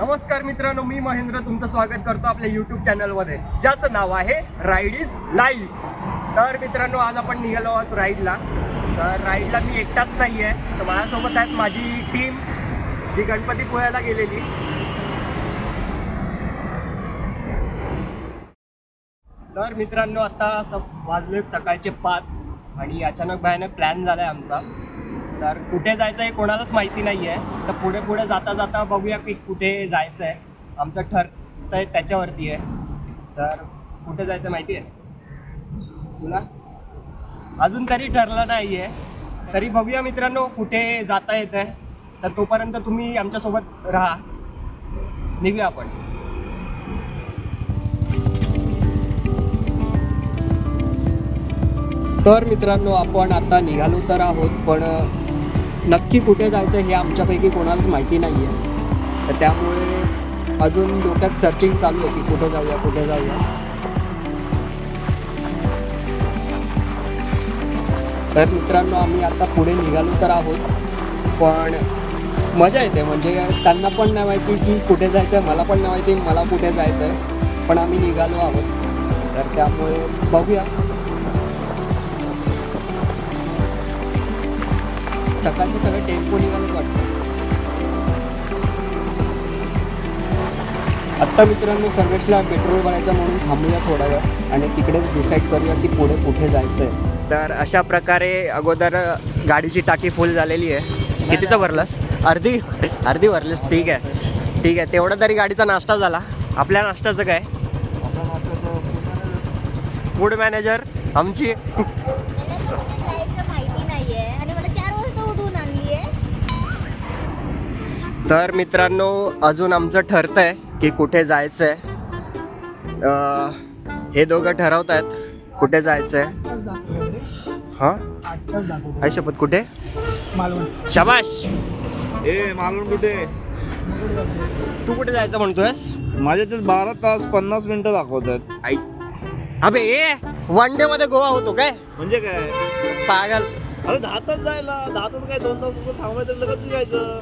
नमस्कार मित्रांनो, मी महेंद्र तुमचं स्वागत करतो आपल्या यूट्यूब चॅनलमध्ये, ज्याचं नाव आहे राईड इज लाईव्ह। तर मित्रांनो, आज आपण निघालो आहोत राईडला। तर राईडला मी एकटाच नाही आहे, तर माझ्यासोबत आहेत माझी टीम जी गणपतीपुळ्याला गेलेली। तर मित्रांनो, आता वाजलेत सकाळचे 5 आणि अचानक भयानक प्लॅन झाला आहे आमचा। तर कुठे जायचं आहे कोणालाच माहिती नाही आहे, तर पुढे पुढे जाता जाता बघूया की कुठे जायचं आहे। आमचं ठरतं आहे त्याच्यावरती आहे। तर कुठे जायचं माहिती आहे तुला? अजून तरी ठरलं नाही आहे, तरी बघूया मित्रांनो कुठे जाता येतं आहे। तर तोपर्यंत तुम्ही आमच्यासोबत राहा, निघूया आपण। तर मित्रांनो, आपण आता निघालो तर आहोत, पण नक्की कुठे जायचं हे आमच्यापैकी कोणालाच माहिती नाही आहे। तर त्यामुळे अजून डोक्यात सर्चिंग चालू आहे की कुठे जाऊया कुठे जाऊया। तर मित्रांनो, आम्ही आता पुढे निघालो तर आहोत, पण मजा येते। म्हणजे त्यांना पण नाही माहिती की कुठे जायचं आहे, मला पण नाही माहिती मला कुठे जायचं आहे, पण आम्ही निघालो आहोत। तर त्यामुळे बघूया। सकाळचे सगळे टेम्पो निघालेच वाटतं। आत्ता मित्रांनो, सर्वेशला पेट्रोल भरायचं म्हणून थांबूया थोडा वेळ आणि तिकडेच डिसाईड करूया की पुढे कुठे जायचं आहे। तर अशा प्रकारे अगोदर गाडीची टाकी फुल झालेली आहे। कितीचं भरलंस? अर्धी भरलीस? ठीक आहे। तेवढा तरी गाडीचा नाश्ता झाला। आपल्या नाश्त्याचं काय? फूड मॅनेजर आमची। तर मित्रांनो, अजून आमचं ठरतं आहे की कुठे जायचं आहे। हे दोघं ठरवत आहेत कुठे जायचं आहे। हां, आई शपथ, कुठे? मालवण। शाबाश। मालवण कुठे? तू कुठे जायचं म्हणतोयस? माझ्या ते 12 तास 50 मिनिटं दाखवतात। आई अबे, वन डे मध्ये गोवा होतो काय? म्हणजे काय पागल। अरे 10 तास जायला, 10 तास काय 2 तास थांबायचं, कसं जायचं?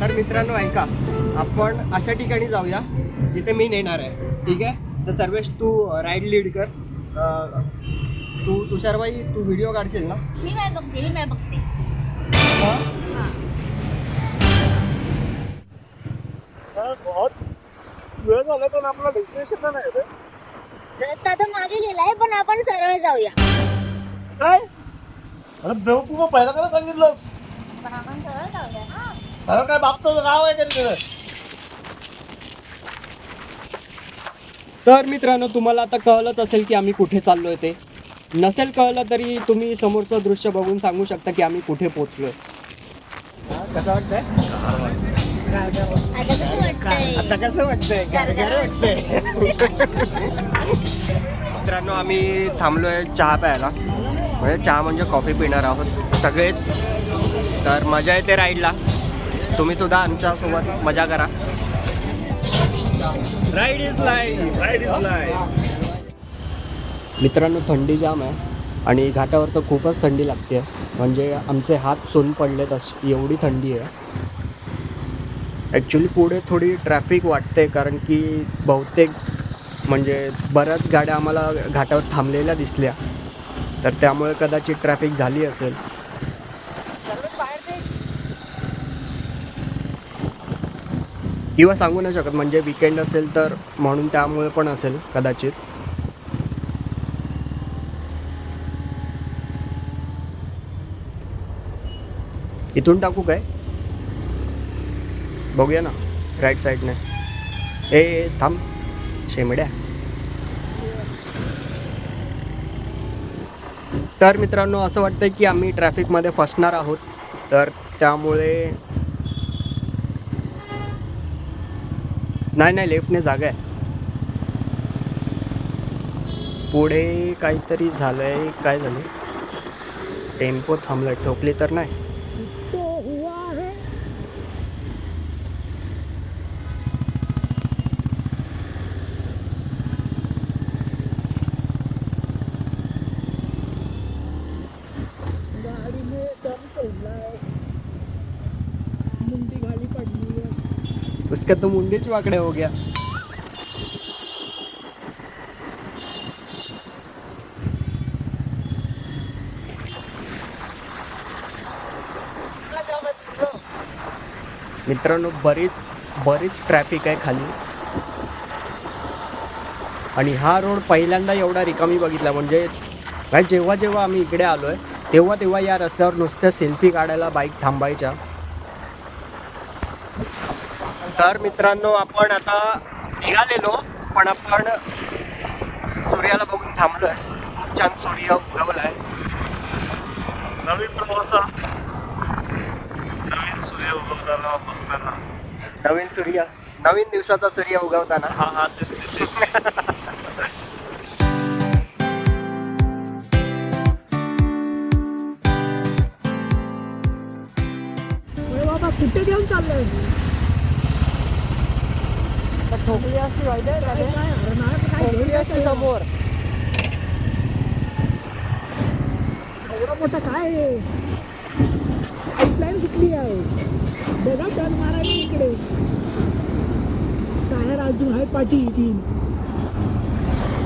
तर मित्रांनो ऐका, आपण अशा ठिकाणी जाऊया जिथे मी नेणार आहे, ठीक आहे? तर सर्वेश तू राईड लीड कर। तू तुषारबाई, तू व्हिडिओ काढशील ना? मी बघते। बहुत वेळ झाला पण आपला डेस्टिनेशन नाही रे। रस्ता तर मागे गेलाय, पण आपण सरळ जाऊया। काय? अरे बेवकूफ, पहिला काय सांगितलंस? पण आपण सरळ जाऊया ना। सरळ काय बापचं गाव आहे का तिकडे? तर मित्रांनो, तुम्हाला आता कळलंच असेल की आम्ही कुठे चाललोय। ते नसेल कळलं तरी तुम्ही समोरचं दृश्य बघून सांगू शकता की आम्ही कुठे पोहोचलोय। कसं वाटतंय? आता कसं वाटतंय? मित्रांनो, आम्ही थांबलोय चहा प्यायला, म्हणजे चहा म्हणजे कॉफी पिणार आहोत सगळेच। तर मजा येते राईडला, तुम्ही सुद्धा आमच्यासोबत मजा करा। Ride is life. मित्रांनो, थंडी जाम आहे आणि घाटावर तर खूपच थंडी लागते, म्हणजे आमचे हात सोन पडलेत अशी एवढी थंडी आहे। ॲक्च्युली पुढे थोडी ट्रॅफिक वाटते, कारण की बहुतेक म्हणजे बऱ्याच गाड्या आम्हाला घाटावर थांबलेल्या दिसल्या, तर त्यामुळे कदाचित ट्रॅफिक झाली असेल। किंवा सांगू नाही शकत, म्हणजे वीकेंड असेल तर म्हणून त्यामुळे पण असेल कदाचित। इथून टाकू काय? बघूया ना राईट साईडने। थांब शेमड्या। तर मित्रांनो, असं वाटतंय की आम्ही ट्रॅफिकमध्ये फसणार आहोत, तर त्यामुळे नाही लेफ्टने जागा आहे। पुढे काहीतरी झालंय, काय झालं? टेम्पो थांबलाय, ठोकली तर नाही? इसका तो मुंडेच वाकडे हो गया. मित्रांनो बरीच ट्रॅफिक आहे खाली. आणि हा रोड पहिल्यांदा एवढा रिकामी बघितला. म्हणजे काय जेव्हा आम्ही इकडे आलो आहे तेव्हा या रस्त्यावर नुसत्या सेल्फी काढायला बाईक थांबायच्या. तर मित्रांनो आपण आता निघालेलो पण आपण सूर्याला बघून थांबलोय. खूप छान सूर्य उगवलाय. नवीन प्रवासा नवीन सूर्य उगवताना बघताना नवीन दिवसाचा सूर्य उगवताना. हा तेच. बाबा कुठे घेऊन चाललंय? ठोकली असती ठोकली असती समोर. एवढा मोठा काय आहे? पाईपलाईन कुठली आहे? बघा टर्न मारायला इकडे. टायर अजून आहे पाठी 3.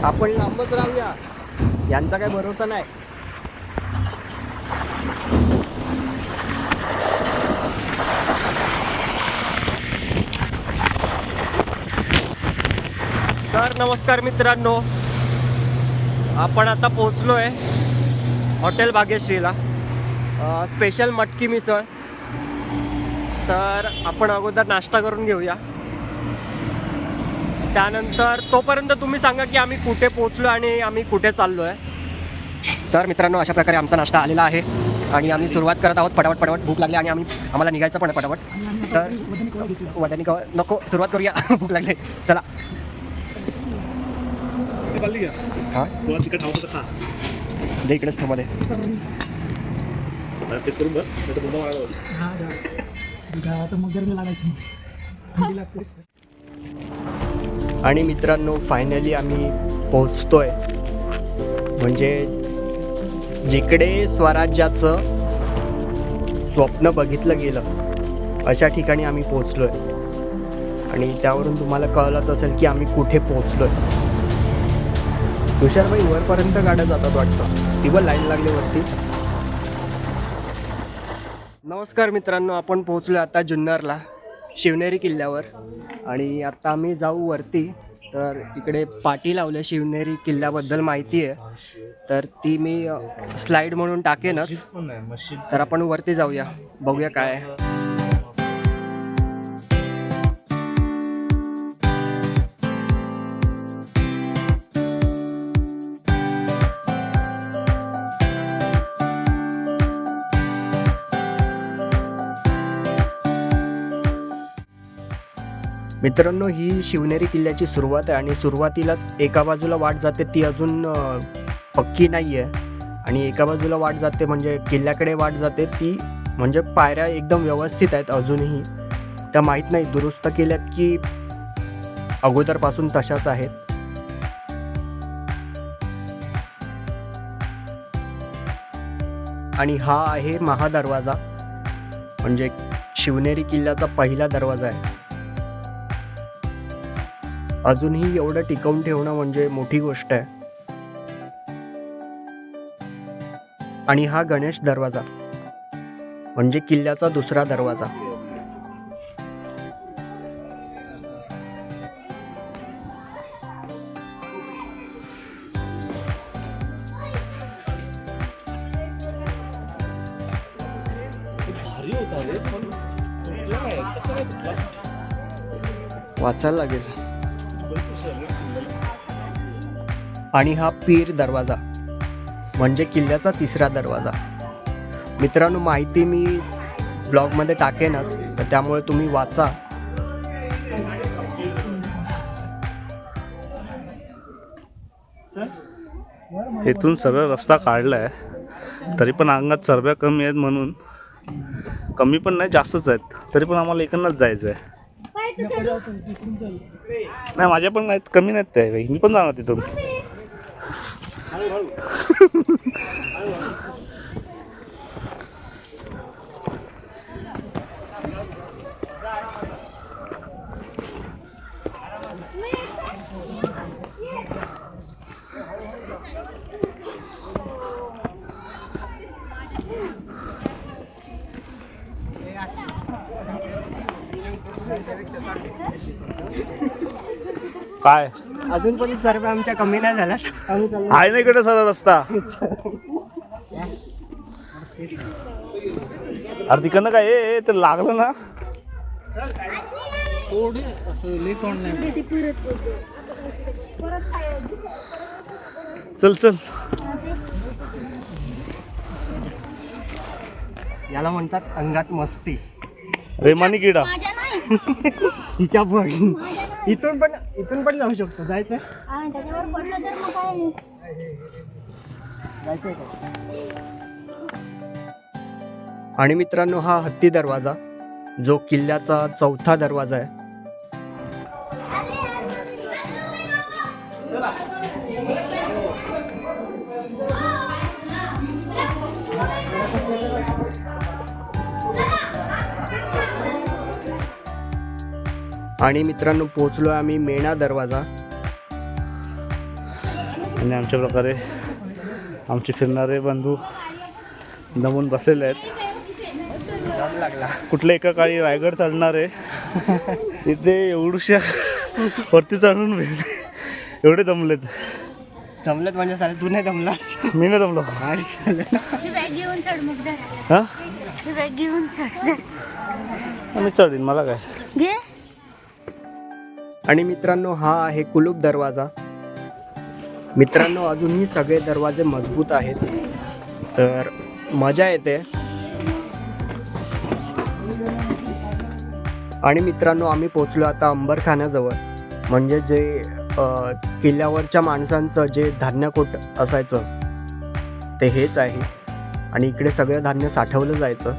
आपण लांबच राहूया. यांचा काय भरोसा नाही. तर नमस्कार मित्रांनो, आपण आता पोहोचलोय हॉटेल भाग्यश्रीला. स्पेशल मटकी मिसळ. तर आपण अगोदर नाश्ता करून घेऊया. त्यानंतर तोपर्यंत तुम्ही सांगा की आम्ही कुठे पोहोचलो आणि आम्ही कुठे चाललो आहे. तर मित्रांनो अशा प्रकारे आमचा नाश्ता आलेला आहे आणि आम्ही सुरुवात करत आहोत. पटापट भूक लागली आणि आम्हाला निघायचं पण पटापट. तर वदानी नको सुरुवात करूया. भूक लागली चला. हां चिकन आवडतं खा. दे इकडेच ठेव मध्ये. तेच करून बघ आता मग गरमी लागायची, थंडी लागते. आणि मित्रांनो फायनली आम्ही पोहोचतोय. म्हणजे जिकडे स्वराज्याचं स्वप्न बघितलं गेलं अशा ठिकाणी आम्ही पोहोचलोय. आणि त्यावरून तुम्हाला कळलंच असेल की आम्ही कुठे पोहोचलोय. तुषारबाई वरपर्यंत गाड्या जातात वाटतं. ती पण लाईन लागली वरती. नमस्कार मित्रांनो, आपण पोहोचलो आता जुन्नरला शिवनेरी किल्ल्यावर. आणि आता आम्ही जाऊ वरती. तर इकडे पाटी लावल्या शिवनेरी किल्ल्याबद्दल माहिती आहे, तर ती मी स्लाईड म्हणून टाकेनच. तर आपण वरती जाऊया, बघूया काय आहे. मित्रांनो ही शिवनेरी किल्ल्याची सुरुवात आहे. आणि सुरुवातीलाच एका बाजूला वाट जाते ती अजून पक्की नाही आहे. आणि एका बाजूला वाट जाते म्हणजे किल्ल्याकडे वाट जाते ती म्हणजे पायऱ्या एकदम व्यवस्थित आहेत अजूनही. त्या माहीत नाही दुरुस्त केल्यात की अगोदरपासून तशाच आहेत. आणि हा आहे महादरवाजा, म्हणजे शिवनेरी किल्ल्याचा पहिला दरवाजा आहे. अजूनही एवढं टिकवून ठेवणं म्हणजे मोठी गोष्ट आहे. आणि हा गणेश दरवाजा म्हणजे किल्ल्याचा दुसरा दरवाजा. वाचायला लागेल. आणि हा पीर दरवाजा म्हणजे किल्ल्याचा तिसरा दरवाजा. मित्रांनो माहिती मी ब्लॉगमध्ये टाकेनच, तर त्यामुळे तुम्ही वाचा. इथून सरळ रस्ता काढलाय, तरी पण अंगात चरब्या कमी आहेत म्हणून, कमी पण नाही जास्तच आहेत, तरी पण आम्हाला इकडनंच जायचं आहे. नाही माझ्या पण नाहीत, कमी नाहीत त्या काही. मी पण जाणार तिथून. काय अजून पण सर्व आमच्या कमी नाही झाल्या. आम्ही चाललो. आहे ना इकडे सरळ रस्ता. अरे तिकडनं काय ए ते लागलं ना. चल चल. याला म्हणतात अंगात मस्ती. रेमानी किडा. माझ्या नाही. हिच्या पण इथून पण जाऊ शकतो. जायचंय त्याच्यावर पडलं तर मग काय जायचंय का? आणि मित्रांनो हा हत्ती दरवाजा जो किल्ल्याचा चौथा दरवाजा आहे. आणि मित्रांनो पोहोचलो आम्ही मेणा दरवाजा. आणि आमच्या प्रकारे आमचे फिरणारे बंधू दमून बसलेले आहेत. लागला. कुठल्या एका काळी रायगड चढणारे इथे एवढूशा वरती चढून एवढे दमलेत. दमलेत म्हणजे साले तू नाही दमलास. मी नाही दमलो. बॅग घेऊन चढ मग हा बॅग घेऊन चढ मी चढीन मला काय. घे. आणि मित्रांनो हा आहे कुलूप दरवाजा. मित्रांनो अजूनही सगळे दरवाजे मजबूत आहेत तर मजा येते. आणि मित्रांनो आम्ही पोचलो आता अंबरखान्याजवळ. म्हणजे जे किल्ल्यावरच्या माणसांचं जे धान्यकोट असायचं ते हेच आहे. आणि इकडे सगळं धान्य साठवलं जायचं.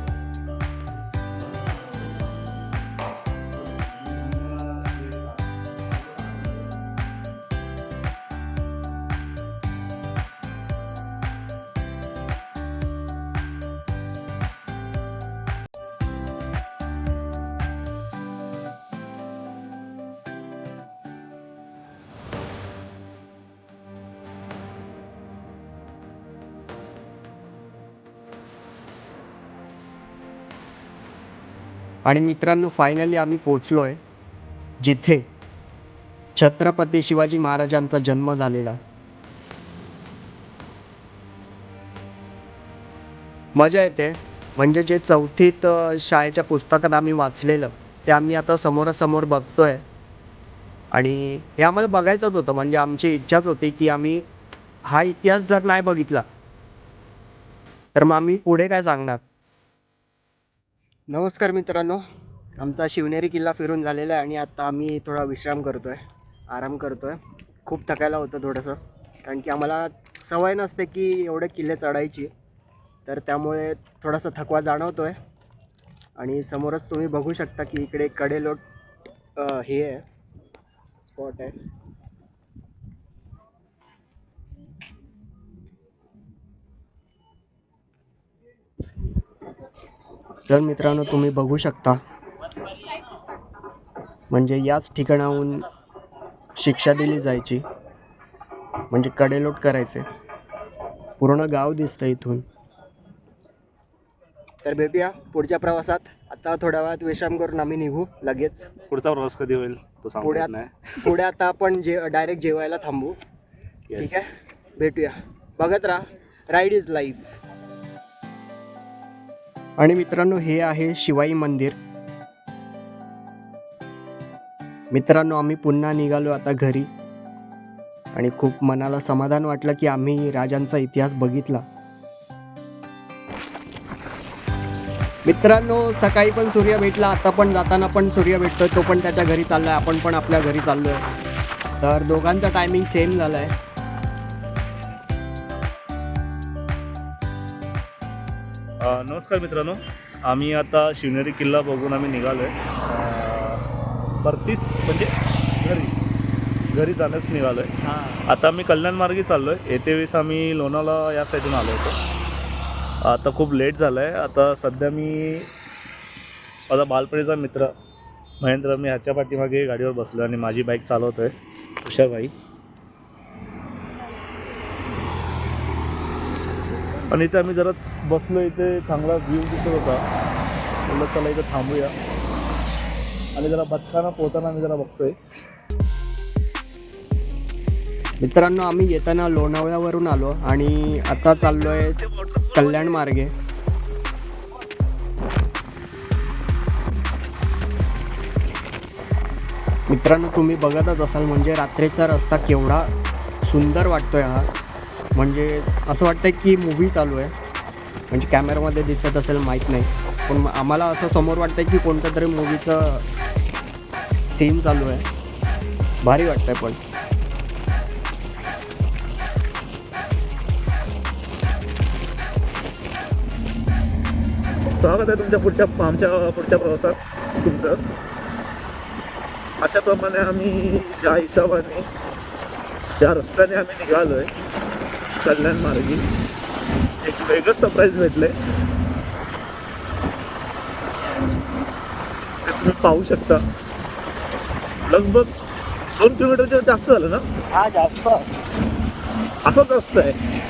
आणि मित्रांनो फायनली आम्ही पोचलो आहे जिथे छत्रपती शिवाजी महाराजांचा जन्म झालेला. मजा येते. म्हणजे जे चौथीत शाळेच्या पुस्तकात आम्ही वाचलेलं ते आम्ही आता समोरासमोर बघतोय. आणि हे आम्हाला बघायचंच होतं. म्हणजे आमची इच्छाच होती की आम्ही हा इतिहास जर नाही बघितला तर मग आम्ही पुढे काय सांगणार. नमस्कार मित्रांनो, आमचा शिवनेरी किल्ला फिरून झालेला आहे आणि आता आम्ही थोडा विश्राम करतोय, आराम करतोय. खूप थकायला होतं थोडंसं, कारण की आम्हाला सवय नसते की एवढे किल्ले चढायची. तर त्यामुळे थोडासा थकवा जाणवतोय. आणि समोरच तुम्ही बघू शकता की इकडे कडेलोट हे आहे, स्पॉट आहे. तर मित्रांनो तुम्ही बघू शकता, म्हणजे याच ठिकाणाहून शिक्षा दिली जायची. म्हणजे कडेलोट करायचे. पूर्ण गाव दिसतं इथून. तर भेटूया पुढच्या प्रवासात. आता थोड्या वेळात विश्राम करून आम्ही निघू लगेच. पुढचा प्रवास कधी होईल तो सांगता येत नाही. पुढे आता आपण डायरेक्ट जेवायला थांबू. ठीक आहे, भेटूया. बघत राहा राईड इज लाईफ. आणि मित्रांनो हे आहे शिवाई मंदिर. मित्रांनो आम्ही पुन्हा निघालो आता घरी. आणि खूप मनाला समाधान वाटलं की आम्ही राजांचा इतिहास बघितला. मित्रांनो सकाळी पण सूर्य भेटला, आता पण जाताना पण सूर्य भेटतोय. तो पण त्याच्या घरी चाललाय, आपण पण आपल्या घरी चाललोय. तर दोघांचा टायमिंग सेम झालाय. नमस्कार मित्रांनो, आम्ही आता शिवनेरी किल्ला बघून आम्ही निघालो आहे. परतीस म्हणजे घरी जाण्यास निघालो आहे. आता आम्ही कल्याणमार्गी चाललो आहे. येते वेळेस आम्ही लोणावळा या साईडून आलो होतो. आता खूप लेट झालं आहे. आता सध्या मी माझा बालपणीचा मित्र महेंद्र, मी ह्याच्या पाठीमागे गाडीवर बसलो आणि माझी बाईक चालवतो आहे तुषारबाई. आणि इथे आम्ही जरा बसलो, इथे चांगला व्ह्यू दिसत होता. म्हटलं चला इथं थांबूया आणि जरा बदकांना पोहताना आम्ही जरा बघतोय. मित्रांनो, आम्ही येताना लोणावळ्यावरून आलो आणि आता चाललो आहे कल्याण मार्गे. मित्रांनो, तुम्ही बघतच असाल म्हणजे रात्रीचा रस्ता केवढा सुंदर वाटतोय हा. म्हणजे असं वाटतंय की मूव्ही चालू आहे. म्हणजे कॅमेरामध्ये दिसत असेल माहीत नाही, पण आम्हाला असं समोर वाटतंय की कोणत्या तरी मूवीचं सीन चालू आहे. भारी वाटतंय. पण स्वागत आहे आमच्या पुढच्या प्रवासात तुमचं. अशाप्रमाणे आम्ही ज्या हिशोबाने ज्या रस्त्याने आम्ही निघालो आहे कल्याण मार्गी, एक वेगळंच सरप्राईज भेटले. ते तुम्ही पाहू शकता. लगभग 2 किलोमीटरच्या जास्त झालं ना. हा, जास्त असंच रस्ता आहे.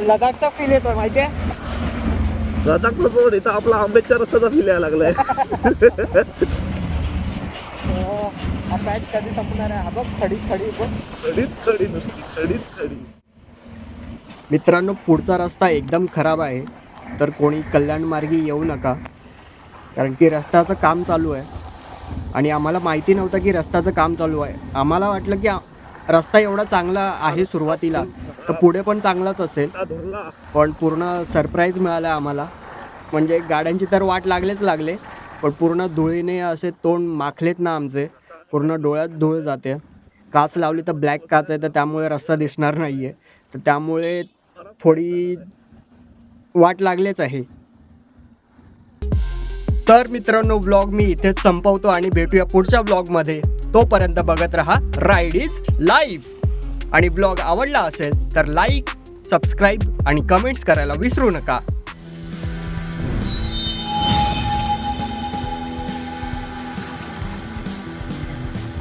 लडाखचा फील येतोय माहिती आहे. लडाखला जोड इथं आपला आंबेडच्या रस्त्याचा फील यायला लागलाय. हा पॅच कधी संपणार आहे. हा बघ, खडी खडी नुसती खडी. मित्रांनो, पुढचा रस्ता एकदम खराब आहे, तर कोणी कल्याण मार्गी येऊ नका, कारण की रस्त्याचं काम चालू आहे. आणि आम्हाला माहिती नव्हतं की रस्त्याचं काम चालू आहे. आम्हाला वाटलं की रस्ता एवढा चांगला आहे सुरुवातीला, तर पुढे पण चांगलाच असेल. पण पूर्ण सरप्राईज मिळालं आम्हाला. म्हणजे गाड्यांची तर वाट लागले, पण पूर्ण धुळीने असे तोंड माखलेत ना आमचे. पूर्ण डोळ्यात धूळ जाते. काच लावली तर ब्लॅक काच आहे, तर त्यामुळे रस्ता दिसणार नाही आहे. तर त्यामुळे थोडी वाट लागलेच आहे. तर मित्रांनो, व्लॉग मी इथेच संपवतो आणि भेटूया पुढच्या व्लॉगमध्ये. तोपर्यंत बघत रहा राईड इज लाईफ. आणि व्लॉग आवडला असेल तर लाईक, सबस्क्राईब आणि कमेंट्स करायला विसरू नका.